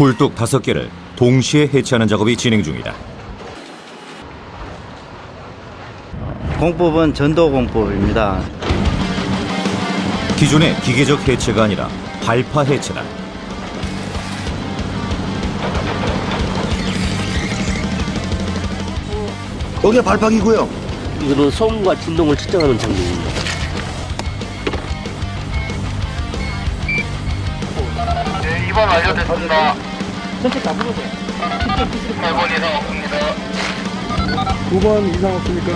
굴뚝 5개를 동시에 해체하는 작업이 진행 중이다. 공법은 전도 공법입니다. 기존의 기계적 해체가 아니라 발파 해체다. 여기가 발판이고요. 이거는 소음과 진동을 측정하는 장비입니다. 네, 2번 완료됐습니다. 8번 이상 없습니다. 9번 이상 없습니까?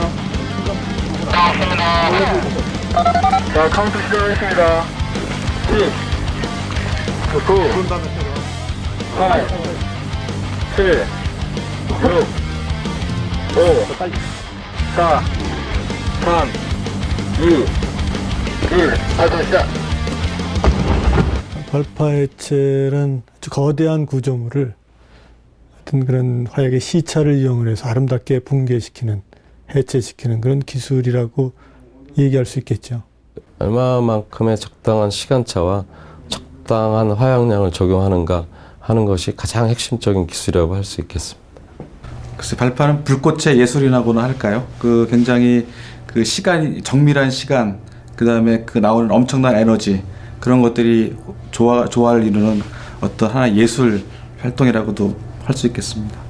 이상 없습니다. 자, 카운트 시작하겠습니다. 10, 9, 8, 7, 6, 5, 4, 3, 2, 1. 발전 시작. 발파 해체는 아주 거대한 구조물을 어떤 그런 화약의 시차를 이용을 해서 아름답게 붕괴시키는, 해체시키는 그런 기술이라고 얘기할 수 있겠죠. 얼마만큼의 적당한 시간차와 적당한 화약량을 적용하는가 하는 것이 가장 핵심적인 기술이라고 할 수 있겠습니다. 글쎄, 발파는 불꽃의 예술이라고나 할까요? 그 굉장히 그 시간이 정밀한 시간, 그 다음에 그 나오는 엄청난 에너지, 그런 것들이 조화를 이루는 어떤 하나의 예술 활동이라고도 할 수 있겠습니다.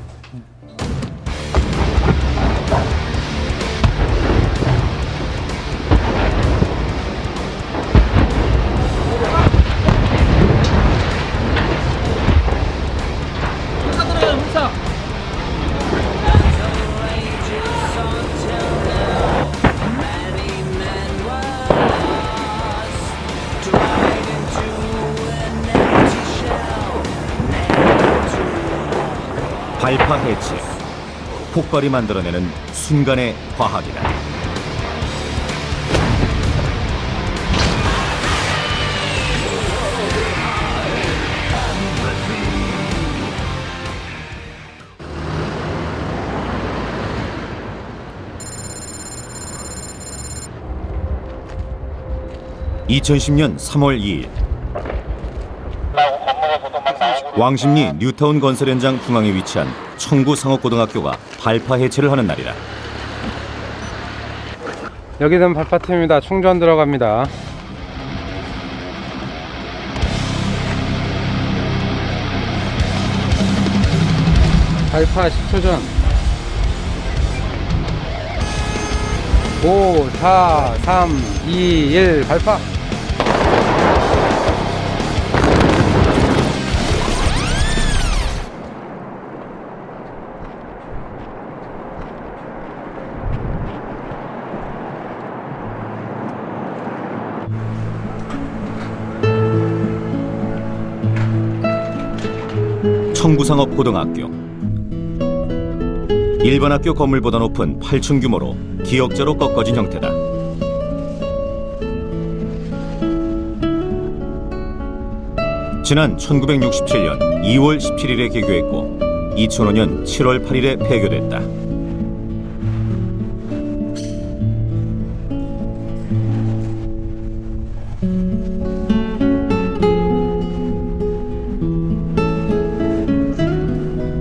발파 해체. 폭발이 만들어내는 순간의 과학이다. (2010년 3월 2일) 왕십리 뉴타운 건설 현장 중앙에 위치한 청구상업고등학교가 발파 해체를 하는 날이다. 여기는 발파팀입니다. 충전 들어갑니다. 발파 10초 전. 5, 4, 3, 2, 1 발파. 청구상업고등학교. 일반 학교 건물보다 높은 8층 규모로 기역자로 꺾어진 형태다. 지난 1967년 2월 17일에 개교했고 2005년 7월 8일에 폐교됐다.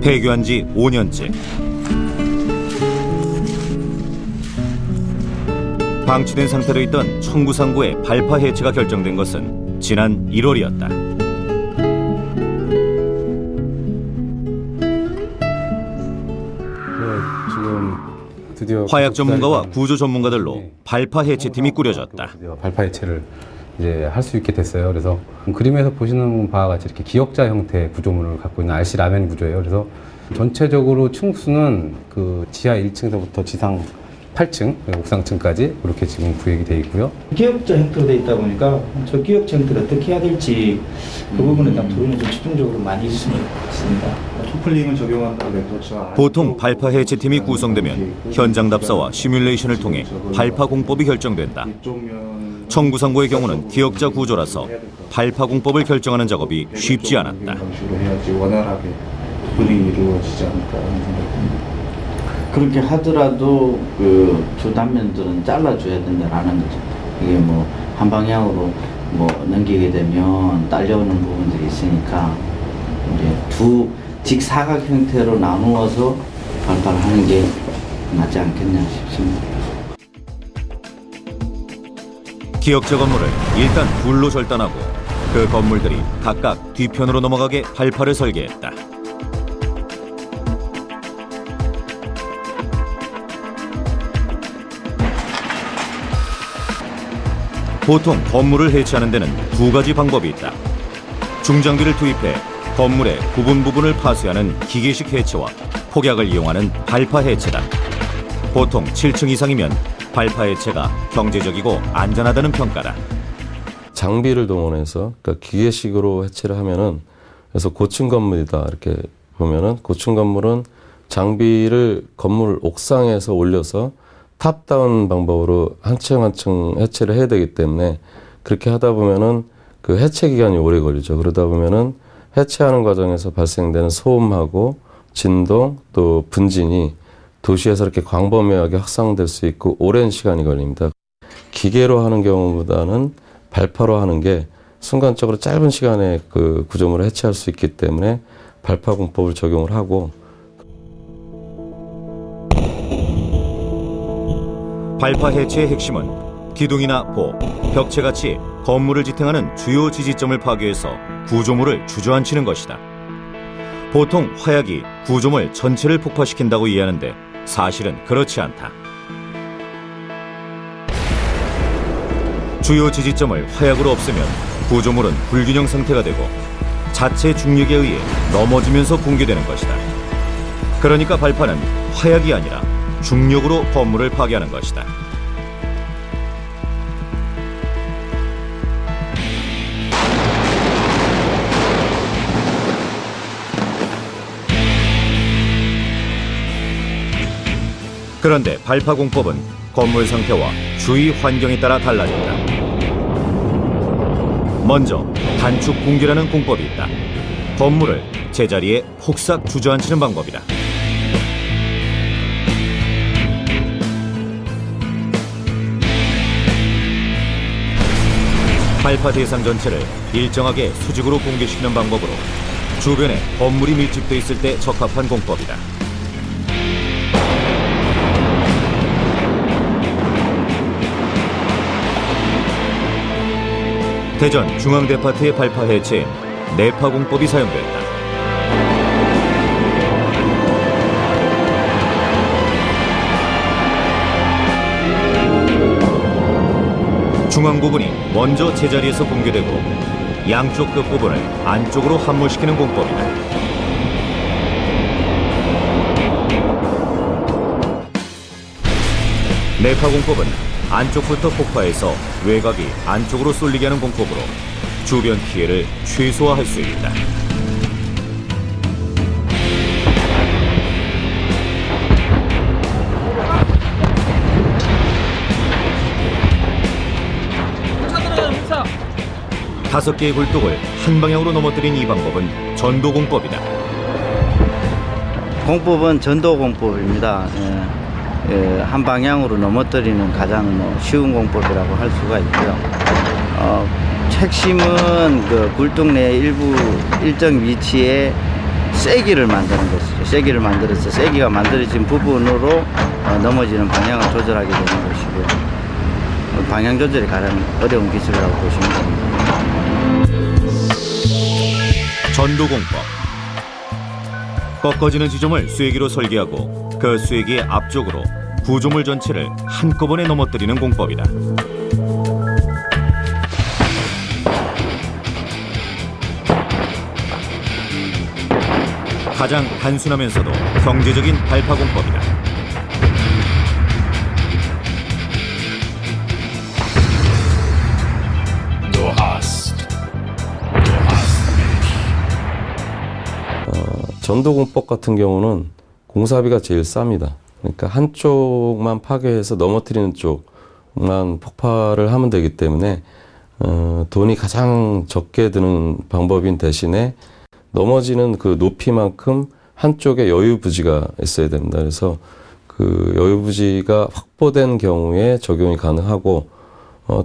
폐교한 지 5년째. 방치된 상태로 있던 청구상고의 발파 해체가 결정된 것은 지난 1월이었다. 지금 드디어 화약 전문가와 구조 전문가들로 발파 해체팀이 꾸려졌다. 발파 해체를 이제 할 수 있게 됐어요. 그래서 그림에서 보시는 바와 같이 이렇게 기역자 형태의 구조물을 갖고 있는 RC 라멘 구조예요. 그래서 전체적으로 층수는 그 지하 1층서부터 지상 8층, 옥상층까지 그렇게 지금 구획이 되어 있고요. 기역자 형태로 되어 있다 보니까 저 기역자 형태를 어떻게 해야 될지 그 부분에 대한 토론이 좀 집중적으로 많이 있으면 좋겠습니다. 토플링을 적용한다고 해도 보통 발파 해체팀이 구성되면 현장 답사와 시뮬레이션을 통해 발파 공법이 결정된다. 청구상고의 경우는 기역자 구조라서 발파 공법을 결정하는 작업이 쉽지 않았다. 방식으로 해야지 원활하게 분이 이루어지지 않을까 하는 생각입니다. 그렇게 하더라도 그 두 단면들은 잘라줘야 된다라는 거죠. 이게 뭐 한 방향으로 뭐 넘기게 되면 딸려오는 부분들이 있으니까 이제 두 직사각 형태로 나누어서 발파를 하는 게 맞지 않겠냐 싶습니다. 기역자 건물을 일단 둘로 절단하고 그 건물들이 각각 뒤편으로 넘어가게 발파를 설계했다. 보통 건물을 해체하는 데는 두 가지 방법이 있다. 중장비를 투입해 건물의 부분을 파쇄하는 기계식 해체와 폭약을 이용하는 발파 해체다. 보통 7층 이상이면 발파 해체가 경제적이고 안전하다는 평가다. 장비를 동원해서 그러니까 기계식으로 해체를 하면은 그래서 고층 건물이다 이렇게 보면은 고층 건물은 장비를 건물 옥상에서 올려서 탑다운 방법으로 한 층 한 층 해체를 해야 되기 때문에 그렇게 하다 보면은 그 해체 기간이 오래 걸리죠. 그러다 보면은 해체하는 과정에서 발생되는 소음하고 진동 또 분진이 도시에서 이렇게 광범위하게 확산될 수 있고 오랜 시간이 걸립니다. 기계로 하는 경우보다는 발파로 하는 게 순간적으로 짧은 시간에 그 구조물을 해체할 수 있기 때문에 발파 공법을 적용을 하고 발파 해체의 핵심은 기둥이나 보, 벽체같이 건물을 지탱하는 주요 지지점을 파괴해서 구조물을 주저앉히는 것이다. 보통 화약이 구조물 전체를 폭파시킨다고 이해하는데 사실은 그렇지 않다. 주요 지지점을 화약으로 없애면 구조물은 불균형 상태가 되고 자체 중력에 의해 넘어지면서 붕괴되는 것이다. 그러니까 발파는 화약이 아니라 중력으로 건물을 파괴하는 것이다. 그런데 발파 공법은 건물 상태와 주위 환경에 따라 달라진다. 먼저 단축 붕괴라는 공법이 있다. 건물을 제자리에 폭삭 주저앉히는 방법이다. 발파 대상 전체를 일정하게 수직으로 붕괴시키는 방법으로 주변에 건물이 밀집돼 있을 때 적합한 공법이다. 대전 중앙데파트의 발파 해체엔 내파 공법이 사용됐다. 중앙 부분이 먼저 제자리에서 붕괴되고 양쪽 끝 부분을 안쪽으로 함몰시키는 공법이다. 내파 공법은 안쪽부터 폭파해서 외곽이 안쪽으로 쏠리게 하는 공법으로 주변 피해를 최소화할 수 있다. 다섯 개의 굴뚝을 한 방향으로 넘어뜨린 이 방법은 전도공법이다. 공법은 전도공법입니다. 한 방향으로 넘어뜨리는 가장 쉬운 공법이라고 할 수가 있고요. 핵심은 그 굴뚝 내 일정 위치에 쐐기를 만드는 것이죠. 쐐기를 만들어서 쐐기가 만들어진 부분으로 넘어지는 방향을 조절하게 되는 것이고요. 방향 조절이 가장 어려운 기술이라고 보시면 됩니다. 전도공법. 꺾어지는 지점을 쐐기로 설계하고 그 쐐기의 앞쪽으로 구조물 전체를 한꺼번에 넘어뜨리는 공법이다. 가장 단순하면서도 경제적인 발파 공법이다. 전도공법 같은 경우는 공사비가 제일 쌉니다. 그러니까 한쪽만 파괴해서 넘어뜨리는 쪽만 폭발을 하면 되기 때문에 돈이 가장 적게 드는 방법인 대신에 넘어지는 그 높이만큼 한쪽에 여유 부지가 있어야 됩니다. 그래서 그 여유 부지가 확보된 경우에 적용이 가능하고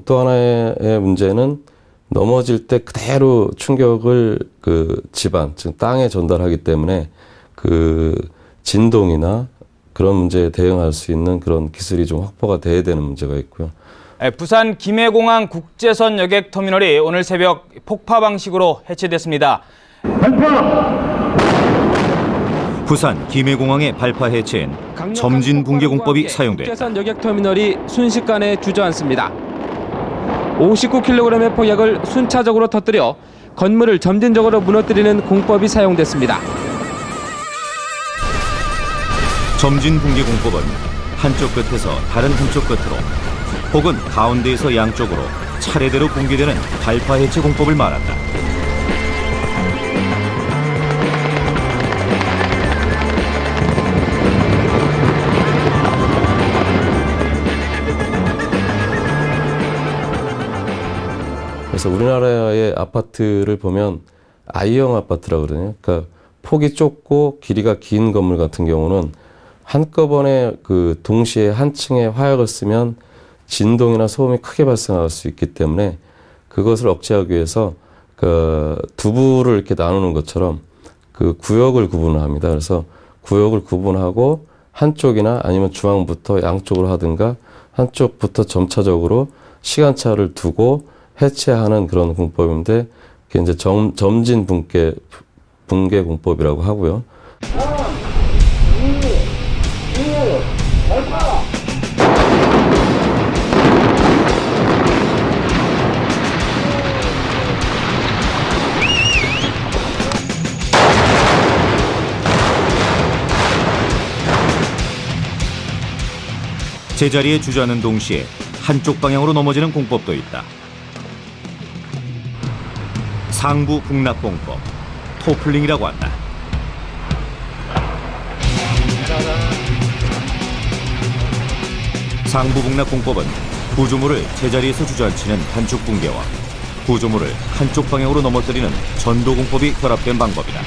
또 하나의 문제는 넘어질 때 그대로 충격을 그 집안, 즉 땅에 전달하기 때문에 그 진동이나 그런 문제에 대응할 수 있는 그런 기술이 좀 확보가 돼야 되는 문제가 있고요. 부산 김해공항 국제선 여객 터미널이 오늘 새벽 폭파 방식으로 해체됐습니다. 부산 김해공항의 발파 해체엔 점진 붕괴 공법이 사용됐다. 국제선 여객 터미널이 순식간에 주저앉습니다. 59kg의 폭약을 순차적으로 터뜨려 건물을 점진적으로 무너뜨리는 공법이 사용됐습니다. 점진 붕괴 공법은 한쪽 끝에서 다른 한쪽 끝으로 혹은 가운데에서 양쪽으로 차례대로 붕괴되는 발파 해체 공법을 말한다. 그래서 우리나라의 아파트를 보면 I형 아파트라고 그러거든요. 그러니까 폭이 좁고 길이가 긴 건물 같은 경우는 한꺼번에 그 동시에 한 층에 화약을 쓰면 진동이나 소음이 크게 발생할 수 있기 때문에 그것을 억제하기 위해서 그 두부를 이렇게 나누는 것처럼 그 구역을 구분을 합니다. 그래서 구역을 구분하고 한쪽이나 아니면 중앙부터 양쪽으로 하든가 한쪽부터 점차적으로 시간차를 두고 해체하는 그런 공법인데 그게 이제 점진 붕괴 공법이라고 하고요. 제자리에 주저앉는 동시에 한쪽 방향으로 넘어지는 공법도 있다. 상부 북락 공법, 토플링이라고 한다. 상부 북락 공법은 구조물을 제자리에서 주저앉히는 단축 붕괴와 구조물을 한쪽 방향으로 넘어뜨리는 전도 공법이 결합된 방법이다.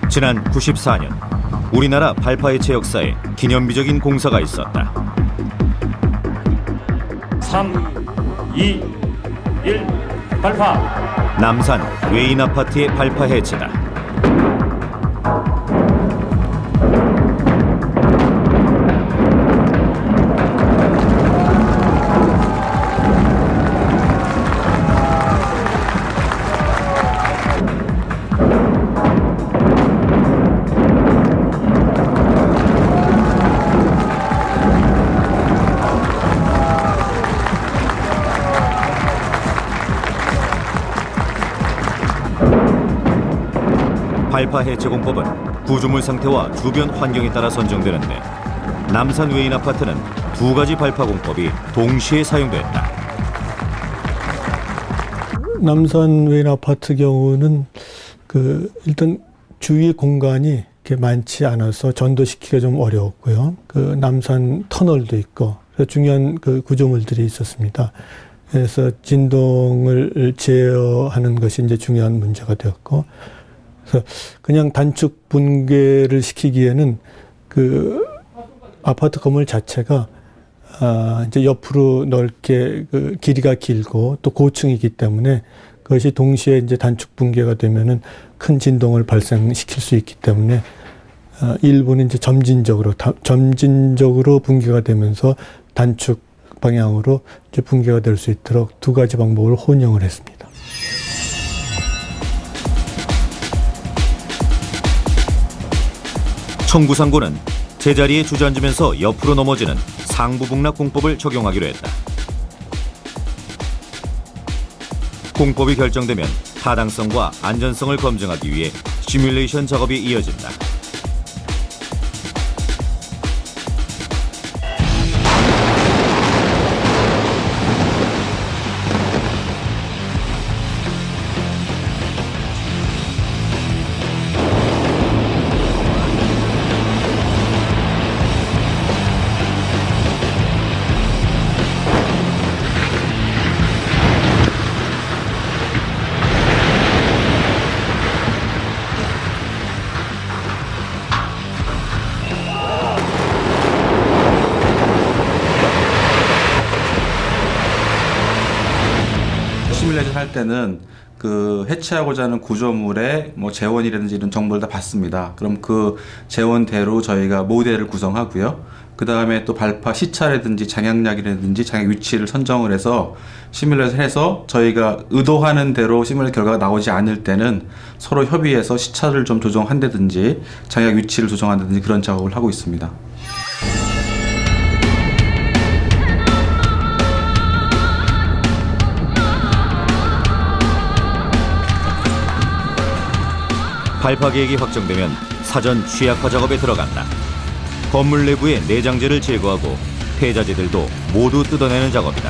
지난 94년 우리나라 발파 해체 역사에 기념비적인 공사가 있었다. 3, 2, 1, 발파! 남산 외인 아파트의 발파 해체다. 발파 해체 공법은 구조물 상태와 주변 환경에 따라 선정되는데 남산 외인 아파트는 두 가지 발파 공법이 동시에 사용됐다. 남산 외인 아파트 경우는 일단 주위 공간이 이렇게 많지 않아서 전도시키기가 좀 어려웠고요. 남산 터널도 있고 그래서 중요한 구조물들이 있었습니다. 그래서 진동을 제어하는 것이 이제 중요한 문제가 되었고. 그래서 그냥 단축 붕괴를 시키기에는 아파트 건물 자체가 이제 옆으로 넓게 길이가 길고 또 고층이기 때문에 그것이 동시에 이제 단축 붕괴가 되면은 큰 진동을 발생시킬 수 있기 때문에 일부는 이제 점진적으로 붕괴가 되면서 단축 방향으로 이제 붕괴가 될 수 있도록 두 가지 방법을 혼용을 했습니다. 청구상고는 제자리에 주저앉으면서 옆으로 넘어지는 상부 북락 공법을 적용하기로 했다. 공법이 결정되면 타당성과 안전성을 검증하기 위해 시뮬레이션 작업이 이어진다. 시뮬레이션 할 때는 그 해체하고자 하는 구조물의 뭐 재원이라든지 이런 정보를 다 받습니다. 그럼 그 재원대로 저희가 모델을 구성하고요. 그 다음에 또 발파 시차라든지 장약량이라든지 장약 위치를 선정을 해서 시뮬레이션 해서 저희가 의도하는 대로 시뮬레이션 결과가 나오지 않을 때는 서로 협의해서 시차를 좀 조정한다든지 장약 위치를 조정한다든지 그런 작업을 하고 있습니다. 발파 계획이 확정되면 사전 취약화 작업에 들어간다. 건물 내부의 내장재를 제거하고 폐자재들도 모두 뜯어내는 작업이다.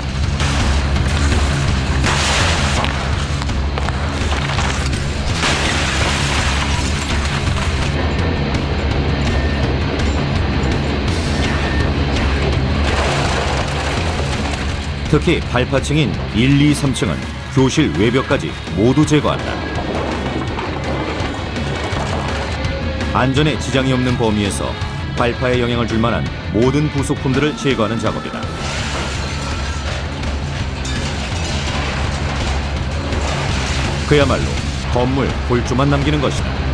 특히 발파층인 1, 2, 3층은 교실 외벽까지 모두 제거한다. 안전에 지장이 없는 범위에서 발파에 영향을 줄 만한 모든 부속품들을 제거하는 작업이다. 그야말로 건물 골조만 남기는 것이다.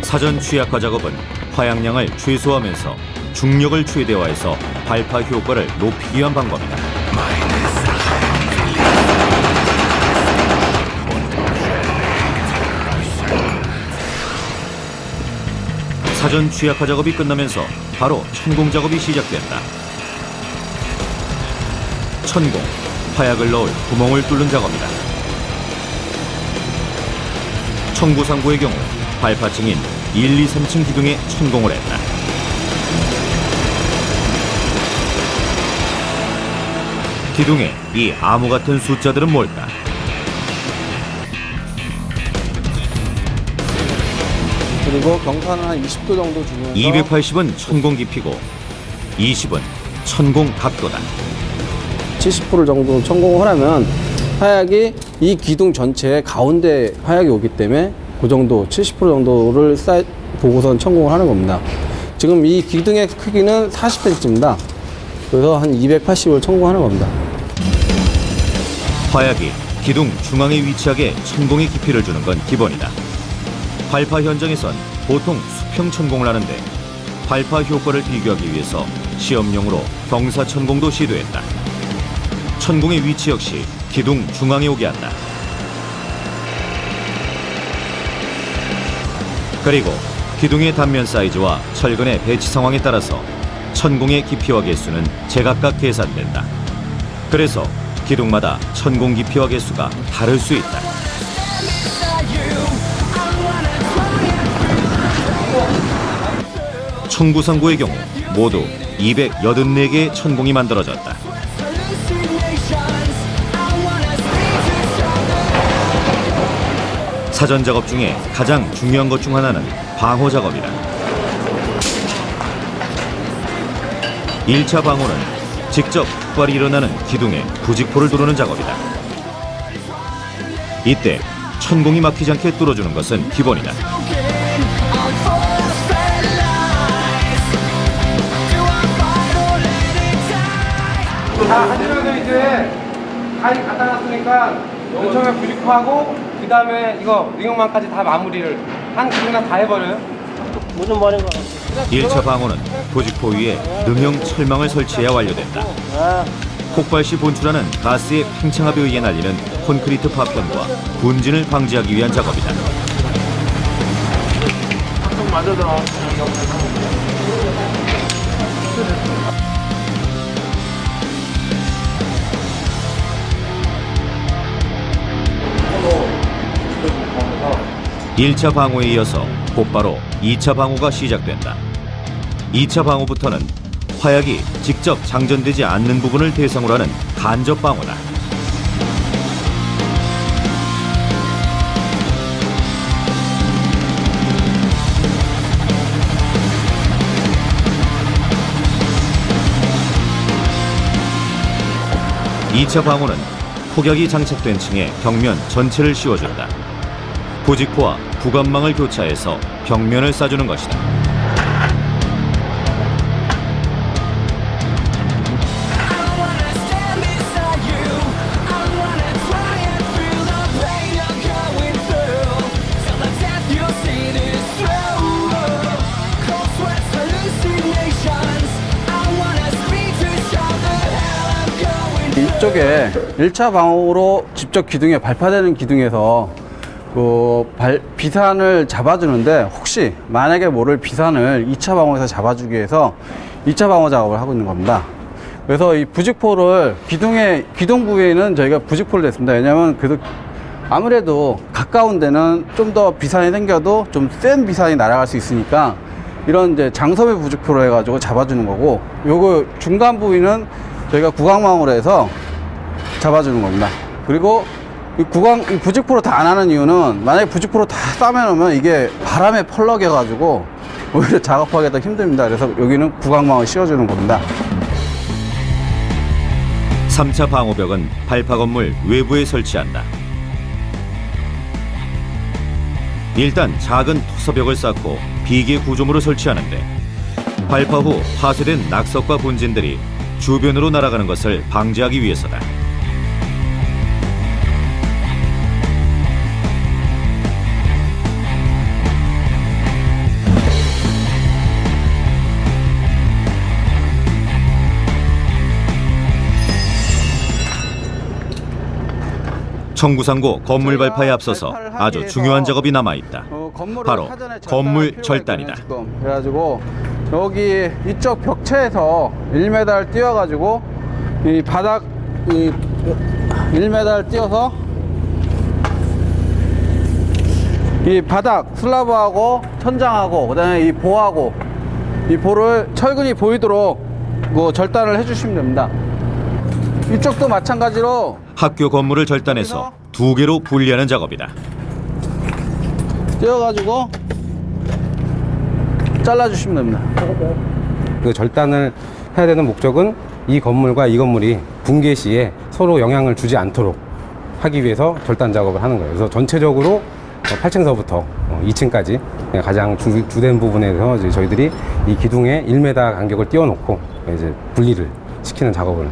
사전 취약화 작업은 화약량을 최소화하면서 중력을 최대화해서 발파 효과를 높이기 위한 방법이다. 사전 취약화 작업이 끝나면서 바로 천공 작업이 시작된다. 천공, 화약을 넣을 구멍을 뚫는 작업이다. 청구상고의 경우 발파층인 1, 2, 3층 기둥에 천공을 했다. 기둥에 이 암호 같은 숫자들은 뭘까? 그리고 경사는 한 20도 정도 주면서 280은 천공 깊이고 20은 천공 각도다. 70% 정도 천공을 하면 화약이 이 기둥 전체에 가운데 화약이 오기 때문에 그 정도 70% 정도를 보고선 천공을 하는 겁니다. 지금 이 기둥의 크기는 40cm입니다. 그래서 한 280을 천공하는 겁니다. 화약이 기둥 중앙에 위치하게 천공의 깊이를 주는 건 기본이다. 발파 현장에선 보통 수평 천공을 하는데 발파 효과를 비교하기 위해서 시험용으로 경사 천공도 시도했다. 천공의 위치 역시 기둥 중앙에 오게 한다. 그리고 기둥의 단면 사이즈와 철근의 배치 상황에 따라서 천공의 깊이와 개수는 제각각 계산된다. 그래서 기둥마다 천공 깊이와 개수가 다를 수 있다. 청구상고의 경우 모두 284개의 천공이 만들어졌다. 사전 작업 중에 가장 중요한 것 중 하나는 방호 작업이다. 1차 방호는 직접 폭발이 일어나는 기둥에 부직포를 두르는 작업이다. 이때 천공이 막히지 않게 뚫어주는 것은 기본이다. 자, 하지만도 이제 가위 갖다 놨으니까 처음에 부직포하고 그 다음에 이거 능형망까지 다 마무리를 한 기둥이나 다 해버려요. 무슨 말인가? 1차 방호는 부직포 위에 능형 철망을 설치해야 완료된다. 폭발 시 분출하는 가스의 팽창압에 의해 날리는 콘크리트 파편과 분진을 방지하기 위한 작업이다. 일 차 방호에 이어서 곧바로 2차 방호가 시작된다. 2차 방호부터는 화약이 직접 장전되지 않는 부분을 대상으로 하는 간접 방호다. 2차 방호는 폭약이 장착된 층에 벽면 전체를 씌워준다. 부직포와 구간망을 교차해서 벽면을 싸주는 것이다. 이쪽에 1차 방호로 직접 기둥에 발파되는 기둥에서 비산을 잡아주는데, 혹시 만약에 모를 비산을 2차 방호에서 잡아주기 위해서 2차 방호 작업을 하고 있는 겁니다. 그래서 이 부직포를 기둥 부위에는 저희가 부직포를 냈습니다. 왜냐하면 아무래도 가까운 데는 좀 더 비산이 생겨도 좀 센 비산이 날아갈 수 있으니까 이런 이제 장섬의 부직포로 해가지고 잡아주는 거고, 요거 중간 부위는 저희가 구강망으로 해서 잡아주는 겁니다. 그리고 이 부직포로 다 안 하는 이유는, 만약에 부직포로 다 싸매놓으면 이게 바람에 펄럭여가지고 오히려 작업하기가 더 힘듭니다. 그래서 여기는 구강망을 씌워주는 겁니다. 3차 방호벽은 발파 건물 외부에 설치한다. 일단 작은 투서벽을 쌓고 비계 구조물을 설치하는데, 발파 후 파쇄된 낙석과 분진들이 주변으로 날아가는 것을 방지하기 위해서다. 청구상고 건물 발파에 앞서서 아주 중요한 작업이 남아있다. 바로 건물 절단이다. 그래가지고 여기 이쪽 벽체에서 1m를 띄워가지고 이 바닥 1m를 띄워서 이 바닥 슬라브하고 천장하고 그다음에 이 보하고 이 보를 철근이 보이도록 절단을 해주시면 됩니다. 이쪽도 마찬가지로 학교 건물을 절단해서 2개로 분리하는 작업이다. 띄워가지고 잘라주시면 됩니다. 그 절단을 해야 되는 목적은 이 건물과 이 건물이 붕괴 시에 서로 영향을 주지 않도록 하기 위해서 절단 작업을 하는 거예요. 그래서 전체적으로 8층서부터 2층까지 가장 주된 부분에서 이제 저희들이 이 기둥에 1m 간격을 띄워놓고 이제 분리를 시키는 작업을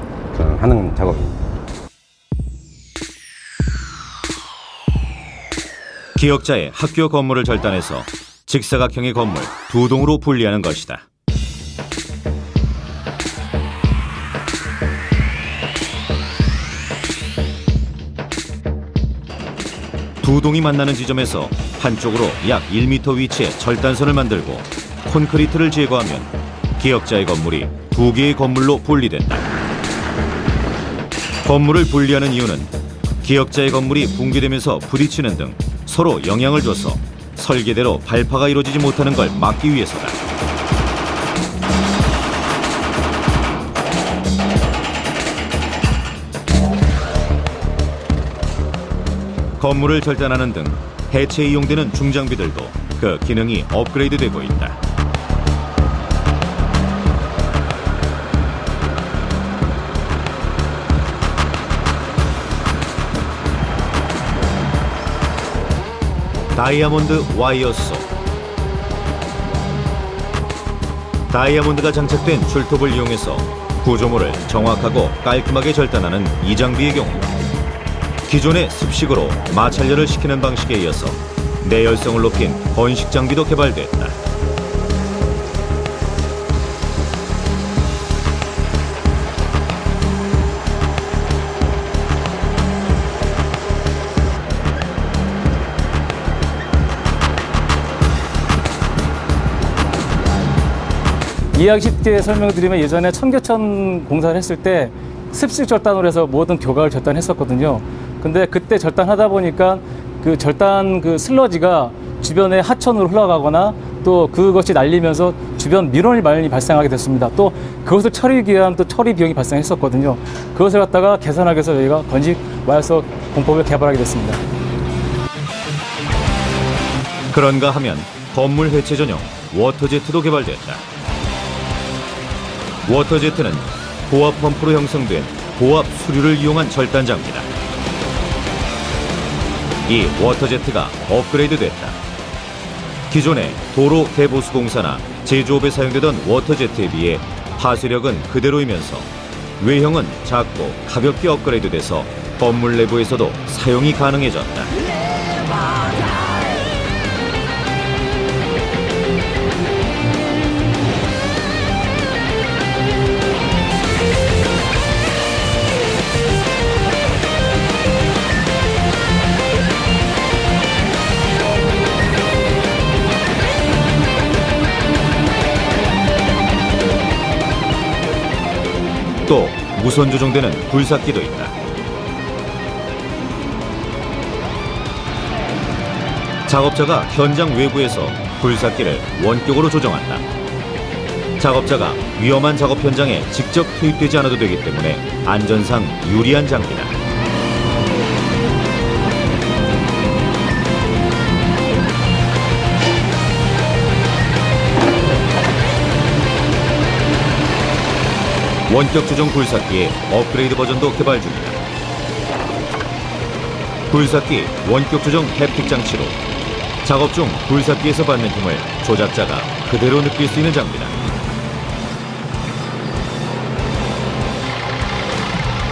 하는 작업입니다. 기역자의 학교 건물을 절단해서 직사각형의 건물 2동으로 분리하는 것이다. 두 동이 만나는 지점에서 한쪽으로 약 1m 위치에 절단선을 만들고 콘크리트를 제거하면 기역자의 건물이 2개의 건물로 분리된다. 건물을 분리하는 이유는 기역자의 건물이 붕괴되면서 부딪히는 등 서로 영향을 줘서 설계대로 발파가 이루어지지 못하는 걸 막기 위해서다. 건물을 절단하는 등 해체에 이용되는 중장비들도 그 기능이 업그레이드되고 있다. 다이아몬드 와이어소. 다이아몬드가 장착된 줄톱을 이용해서 구조물을 정확하고 깔끔하게 절단하는 이 장비의 경우 기존의 습식으로 마찰열을 시키는 방식에 이어서 내열성을 높인 번식 장비도 개발됐다. 이해하기 쉽게 설명드리면, 예전에 청계천 공사를 했을 때 습식 절단으로 해서 모든 교각을 절단했었거든요. 근데 그때 절단하다 보니까 그 절단 슬러지가 주변에 하천으로 흘러가거나 또 그것이 날리면서 주변 민원이 많이 발생하게 됐습니다. 또 그것을 처리하기 위한 또 처리 비용이 발생했었거든요. 그것을 갖다가 개선하기 위해서 저희가 건식 와이어소 공법을 개발하게 됐습니다. 그런가 하면 건물 해체 전용 워터제트도 개발됐다. 워터제트는 고압 펌프로 형성된 고압 수류를 이용한 절단 장비다. 이 워터제트가 업그레이드됐다. 기존의 도로 개보수 공사나 제조업에 사용되던 워터제트에 비해 파쇄력은 그대로이면서 외형은 작고 가볍게 업그레이드돼서 건물 내부에서도 사용이 가능해졌다. 또 무선 조종되는 굴삭기도 있다. 작업자가 현장 외부에서 굴삭기를 원격으로 조정한다. 작업자가 위험한 작업 현장에 직접 투입되지 않아도 되기 때문에 안전상 유리한 장비다. 원격 조정 굴삭기의 업그레이드 버전도 개발 중이다. 굴삭기 원격 조정 햅틱 장치로 작업 중 굴삭기에서 받는 힘을 조작자가 그대로 느낄 수 있는 장비다.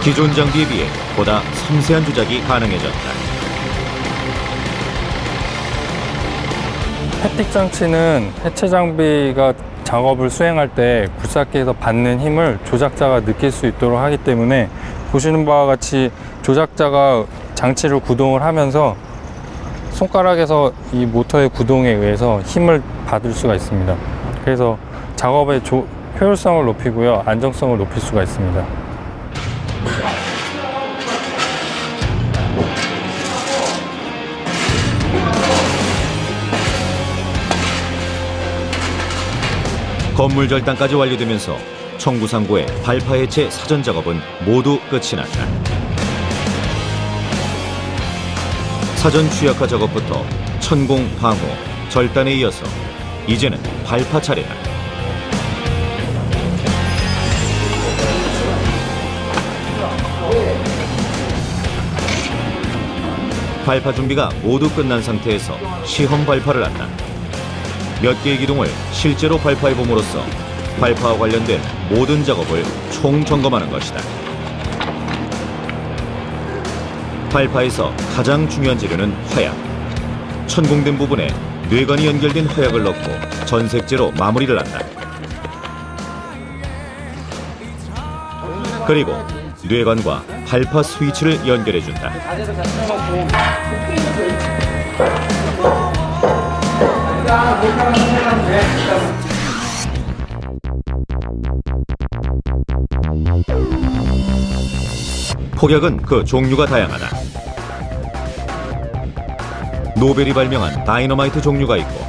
기존 장비에 비해 보다 섬세한 조작이 가능해졌다. 햅틱 장치는 해체 장비가 작업을 수행할 때 굴삭기에서 받는 힘을 조작자가 느낄 수 있도록 하기 때문에 보시는 바와 같이 조작자가 장치를 구동을 하면서 손가락에서 이 모터의 구동에 의해서 힘을 받을 수가 있습니다. 그래서 작업의 효율성을 높이고요, 안정성을 높일 수가 있습니다. 건물 절단까지 완료되면서 청구상고의 발파 해체 사전 작업은 모두 끝이 났다. 사전 취약화 작업부터 천공, 방호, 절단에 이어서 이제는 발파 차례다. 발파 준비가 모두 끝난 상태에서 시험 발파를 한다. 몇 개의 기둥을 실제로 발파해 봄으로써 발파와 관련된 모든 작업을 총점검하는 것이다. 발파에서 가장 중요한 재료는 화약. 천공된 부분에 뇌관이 연결된 화약을 넣고 전색제로 마무리를 한다. 그리고 뇌관과 발파 스위치를 연결해준다. 폭약은 그 종류가 다양하다. 노벨이 발명한 다이너마이트 종류가 있고,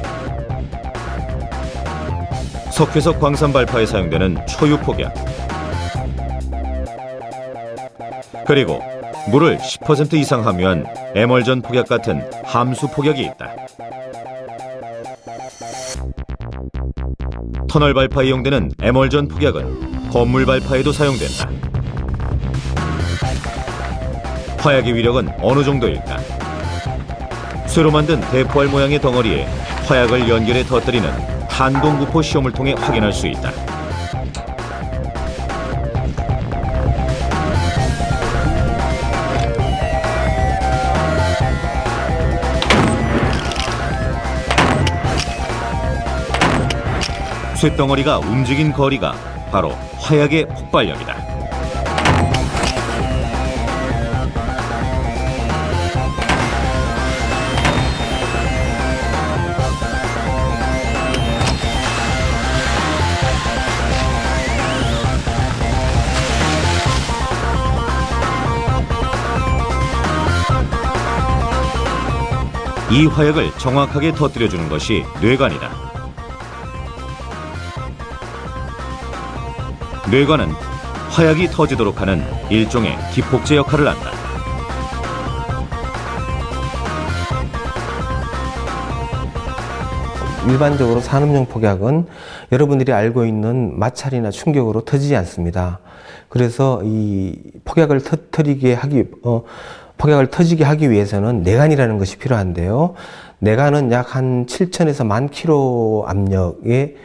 석회석 광산 발파에 사용되는 초유 폭약, 그리고 물을 10% 이상 함유한 에멀전 폭약 같은 함수 폭약이 있다. 터널 발파에 이용되는 에멀전 폭약은 건물 발파에도 사용된다. 화약의 위력은 어느 정도일까? 쇠로 만든 대포알 모양의 덩어리에 화약을 연결해 터뜨리는 한동구포 시험을 통해 확인할 수 있다. 쇳덩어리가 움직인 거리가 바로 화약의 폭발력이다. 이 화약을 정확하게 터뜨려주는 것이 뇌관이다. 뇌관은 화약이 터지도록 하는 일종의 기폭제 역할을 한다. 일반적으로 산업용 폭약은 여러분들이 알고 있는 마찰이나 충격으로 터지지 않습니다. 그래서 이 폭약을 터지게 하기 위해서는 내관이라는 것이 필요한데요. 내관은 약 한 7,000에서 10,000kg 압력의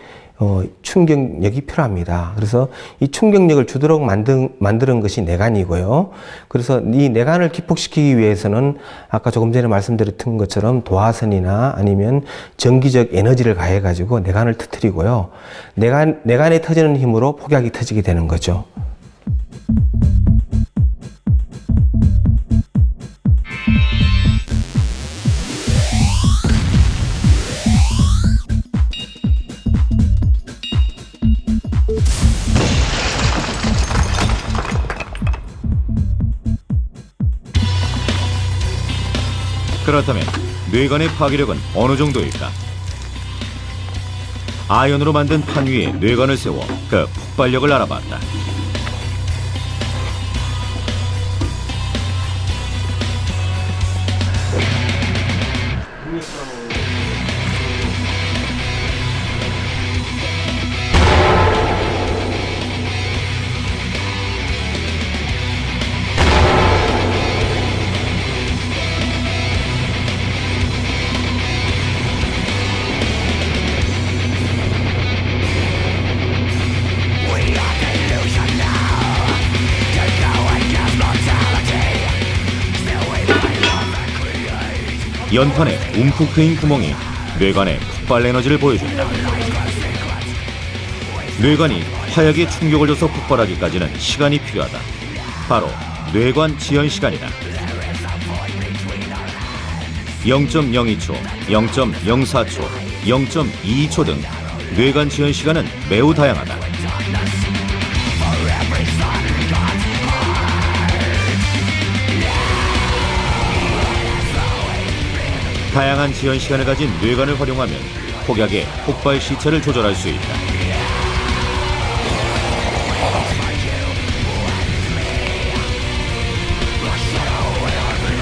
충격력이 필요합니다. 그래서 이 충격력을 주도록 만드는 것이 내관이고요. 그래서 이 내관을 기폭시키기 위해서는 아까 조금 전에 말씀드렸던 것처럼 도화선이나 아니면 전기적 에너지를 가해가지고 내관을 터뜨리고요. 내관에 터지는 힘으로 폭약이 터지게 되는 거죠. 그렇다면 뇌관의 파괴력은 어느 정도일까? 아연으로 만든 판 위에 뇌관을 세워 그 폭발력을 알아봤다. 연판에 움푹 트인 구멍이 뇌관의 폭발 에너지를 보여준다. 뇌관이 화약에 충격을 줘서 폭발하기까지는 시간이 필요하다. 바로 뇌관 지연 시간이다. 0.02초, 0.04초, 0.22초 등 뇌관 지연 시간은 매우 다양하다. 다양한 지연 시간을 가진 뇌관을 활용하면 폭약의 폭발 시차를 조절할 수 있다.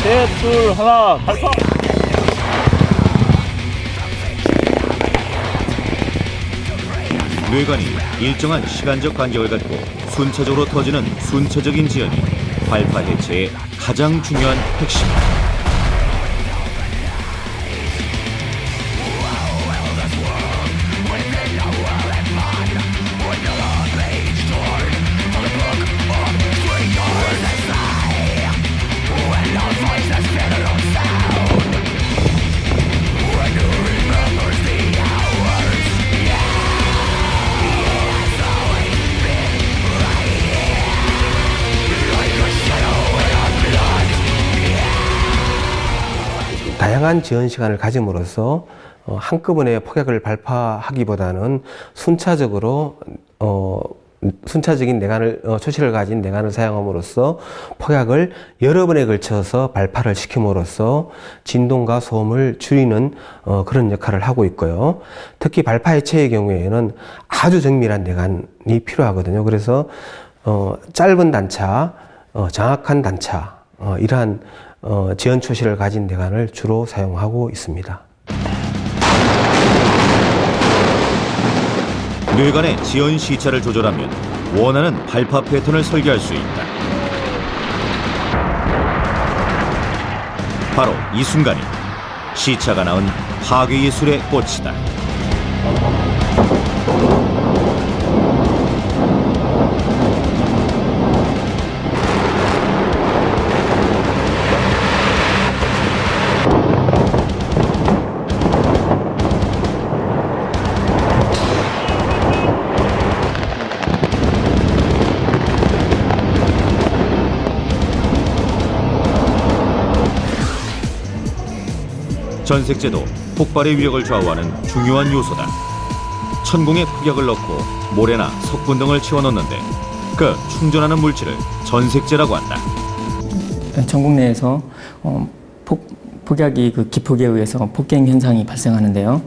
셋, 둘, 하나, 발사! 뇌관이 일정한 시간적 간격을 갖고 순차적으로 터지는 순차적인 지연이 발파 해체의 가장 중요한 핵심이다. 다양한 지연 시간을 가짐으로써 한꺼번에 폭약을 발파하기보다는 순차적인 내관을 초시를 가진 내관을 사용함으로써 폭약을 여러 번에 걸쳐서 발파를 시킴으로써 진동과 소음을 줄이는 그런 역할을 하고 있고요. 특히 발파 해체의 경우에는 아주 정밀한 내관이 필요하거든요. 그래서 짧은 단차, 정확한 단차, 이러한 지연 초시를 가진 내관을 주로 사용하고 있습니다. 뇌관의 지연 시차를 조절하면 원하는 발파 패턴을 설계할 수 있다. 바로 이 순간이 시차가 낳은 파괴 예술의 꽃이다. 전색제도 폭발의 위력을 좌우하는 중요한 요소다. 천공에 폭약을 넣고 모래나 석분 등을 채워넣는데 그 충전하는 물질을 전색제라고 한다. 전국 내에서 폭약이 그 기폭에 의해서 폭갱 현상이 발생하는데요.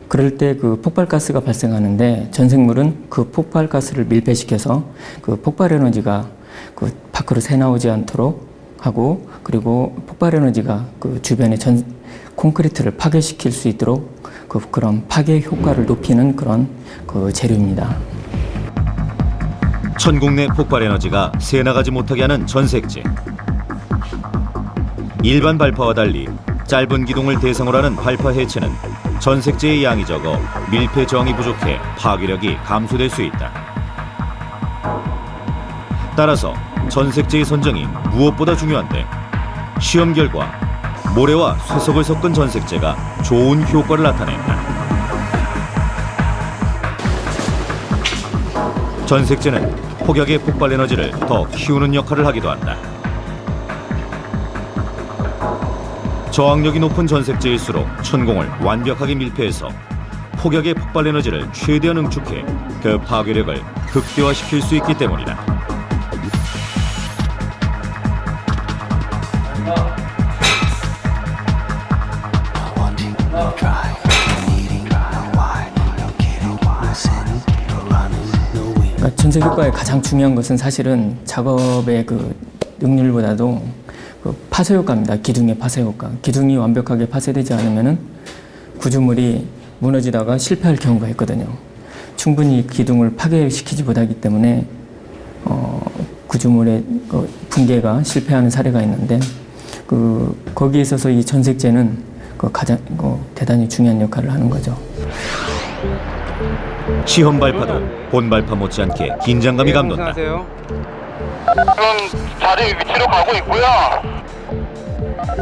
그럴 때 그 폭발가스가 발생하는데 전색물은 그 폭발가스를 밀폐시켜서 그 폭발 에너지가 그 밖으로 새나오지 않도록 하고, 그리고 폭발 에너지가 그 주변의 콘크리트를 파괴시킬 수 있도록 그런 파괴 효과를 높이는 그런 그 재료입니다. 천공 내 폭발 에너지가 새나가지 못하게 하는 전색제. 일반 발파와 달리 짧은 기둥을 대상으로 하는 발파 해체는 전색제의 양이 적어 밀폐 저항이 부족해 파괴력이 감소될 수 있다. 따라서 전색제의 선정이 무엇보다 중요한데 시험 결과 모래와 쇠석을 섞은 전색제가 좋은 효과를 나타낸다. 전색제는 폭약의 폭발 에너지를 더 키우는 역할을 하기도 한다. 저항력이 높은 전색제일수록 천공을 완벽하게 밀폐해서 폭약의 폭발 에너지를 최대한 응축해 그 파괴력을 극대화시킬 수 있기 때문이다. 전색 효과의 가장 중요한 것은 사실은 작업의 그 능률보다도 그 파쇄 효과입니다. 기둥의 파쇄 효과. 기둥이 완벽하게 파쇄되지 않으면은 구조물이 무너지다가 실패할 경우가 있거든요. 충분히 기둥을 파괴시키지 못하기 때문에 구조물의 그 붕괴가 실패하는 사례가 있는데 거기에 있어서 이 전색제는 가장 대단히 중요한 역할을 하는 거죠. 시험 발파도 본 발파 못지않게 긴장감이 감돈다. 지금 자리 위치로 가고 있고요.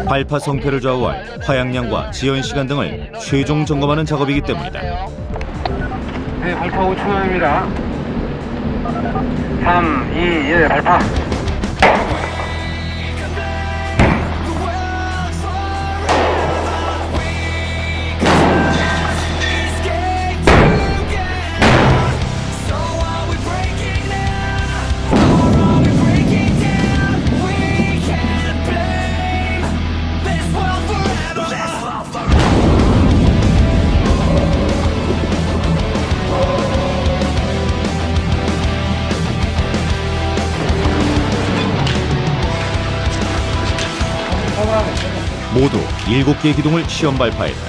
발파 성패를 좌우할 화약량과 지연 시간 등을 최종 점검하는 작업이기 때문이다. 네, 발파 5초입니다. 3, 2, 1, 발파. 모두 7개의 기둥을 시험 발파했다.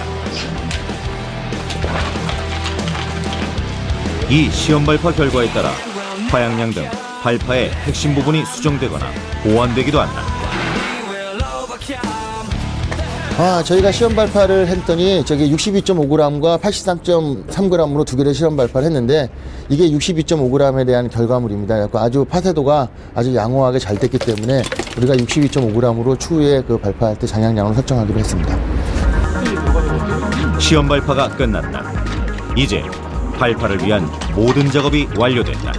이 시험 발파 결과에 따라 화약량 등 발파의 핵심 부분이 수정되거나 보완되기도 한다. 저희가 시험 발파를 했더니 저기 62.5g과 83.3g으로 두 개를 시험 발파를 했는데 이게 62.5g에 대한 결과물입니다. 아주 파쇄도가 아주 양호하게 잘 됐기 때문에 우리가 62.5g으로 추후에 그 발파할 때 장량량을 설정하기로 했습니다. 시험 발파가 끝났다. 이제 발파를 위한 모든 작업이 완료됐다.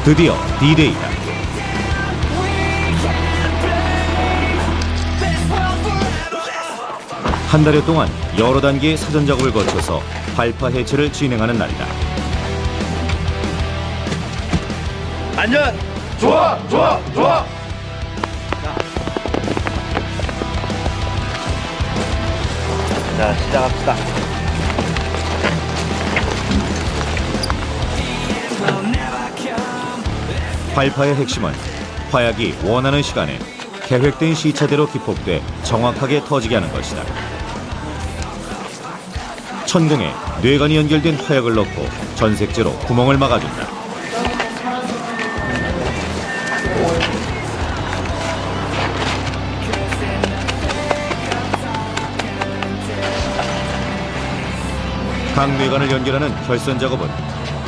드디어 D-Day다. 한 달여 동안 여러 단계의 사전 작업을 거쳐서 발파 해체를 진행하는 날이다. 안전! 좋아! 좋아! 좋아! 자, 시작합시다. 발파의 핵심은 화약이 원하는 시간에 계획된 시차대로 기폭돼 정확하게 터지게 하는 것이다. 천공에 뇌관이 연결된 화약을 넣고 전색제로 구멍을 막아준다. 각 뇌관을 연결하는 결선 작업은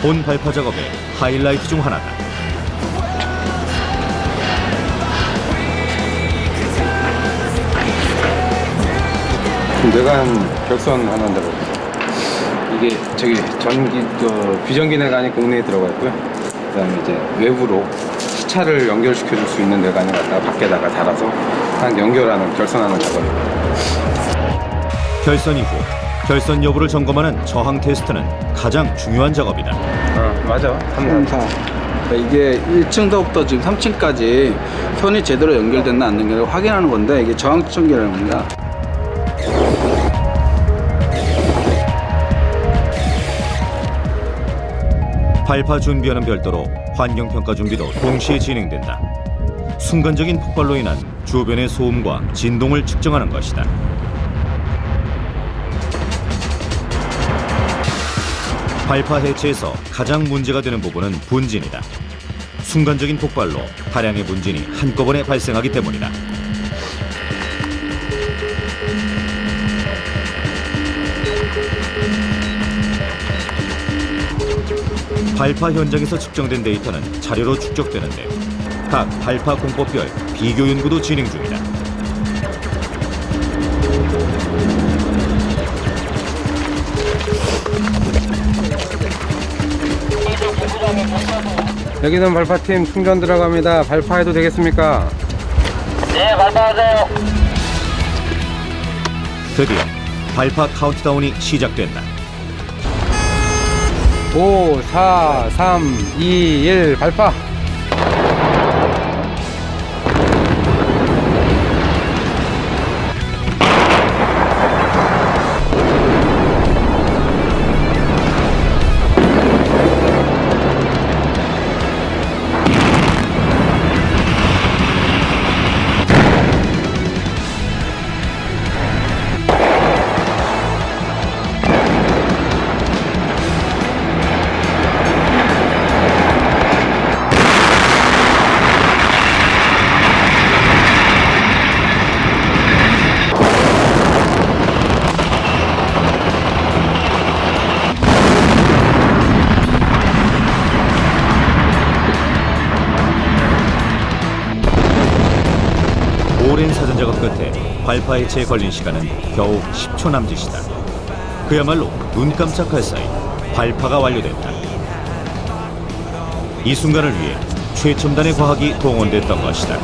본 발파 작업의 하이라이트 중 하나다. 뇌관 결선하는 데가 이게 저기 비전기 뇌관이 공내에 들어가 있고요. 그다음에 이제 외부로 시차를 연결시켜줄 수 있는 뇌관을 갖다가 밖에다가 달아서 딱 연결하는 결선하는 작업입니다. 결선 이후 결선 여부를 점검하는 저항 테스트는 가장 중요한 작업이다. 맞아. 3, 4. 이게 1층부터 지금 3층까지 선이 제대로 연결됐나 안 됐나 확인하는 건데 이게 저항 측정기라는 겁니다. 발파 준비와는 별도로 환경평가 준비도 동시에 진행된다. 순간적인 폭발로 인한 주변의 소음과 진동을 측정하는 것이다. 발파 해체에서 가장 문제가 되는 부분은 분진이다. 순간적인 폭발로 다량의 분진이 한꺼번에 발생하기 때문이다. 발파 현장에서 측정된 데이터는 자료로 축적되는데 각 발파 공법별 비교 연구도 진행 중이다. 여기는 발파팀 충전 들어갑니다. 발파해도 되겠습니까? 네, 발파하세요. 드디어 발파 카운트다운이 시작된다. 5, 4, 3, 2, 1 발파. 오랜 사전 작업 끝에 발파 해체에 걸린 시간은 겨우 10초 남짓이다. 그야말로 눈 깜짝할 사이 발파가 완료됐다. 이 순간을 위해 최첨단의 과학이 동원됐던 것이다.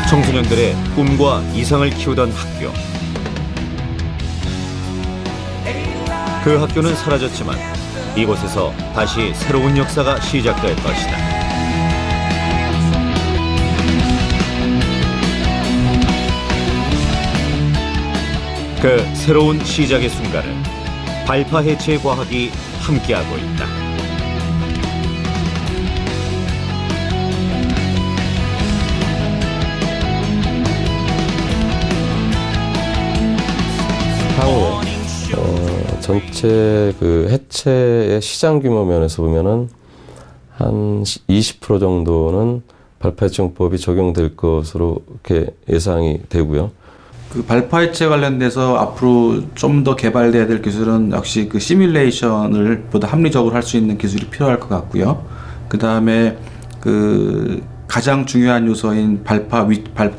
청소년들의 꿈과 이상을 키우던 학교. 그 학교는 사라졌지만 이곳에서 다시 새로운 역사가 시작될 것이다. 그 새로운 시작의 순간을 발파 해체 과학이 함께하고 있다. 향후에 전체 그 해체의 시장 규모 면에서 보면은 한 20% 정도는 발파 해체용법이 적용될 것으로 이렇게 예상이 되고요. 그 발파 해체 관련돼서 앞으로 좀 더 개발돼야 될 기술은 역시 그 시뮬레이션을 보다 합리적으로 할 수 있는 기술이 필요할 것 같고요. 그 다음에 그 가장 중요한 요소인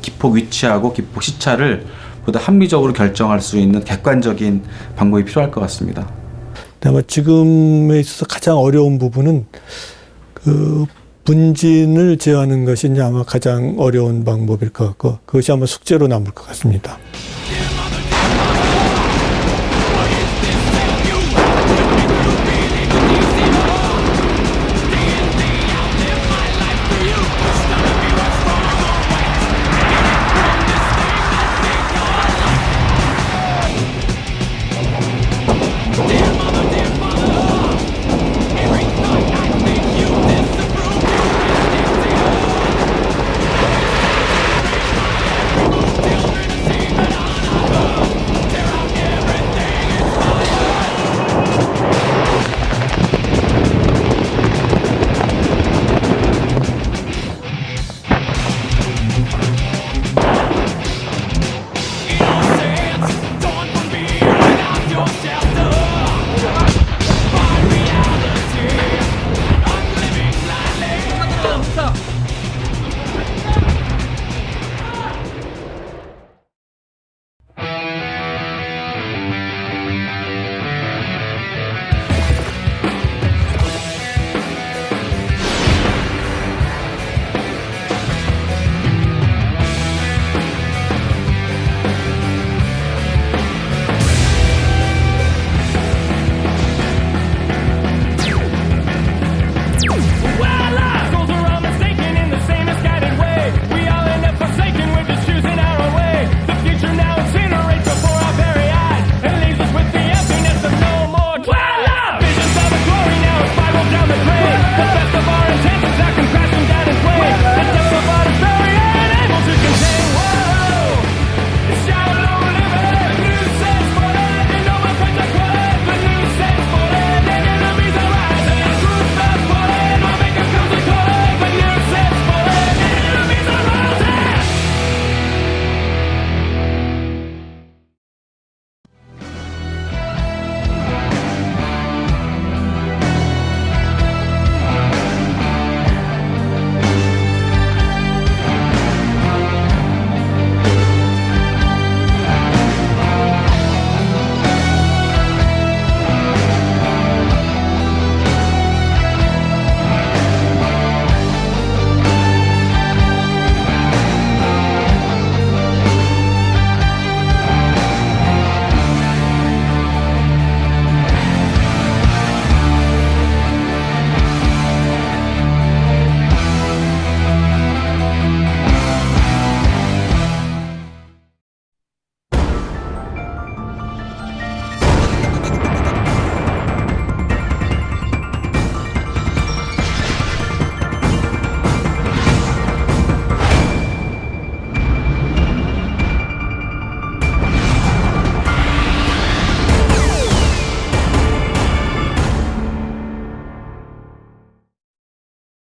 기폭 위치하고 기폭 시차를 보다 합리적으로 결정할 수 있는 객관적인 방법이 필요할 것 같습니다. 아마 지금에 있어서 가장 어려운 부분은 그 분진을 제어하는 것이 이제 아마 가장 어려운 방법일 것 같고 그것이 아마 숙제로 남을 것 같습니다.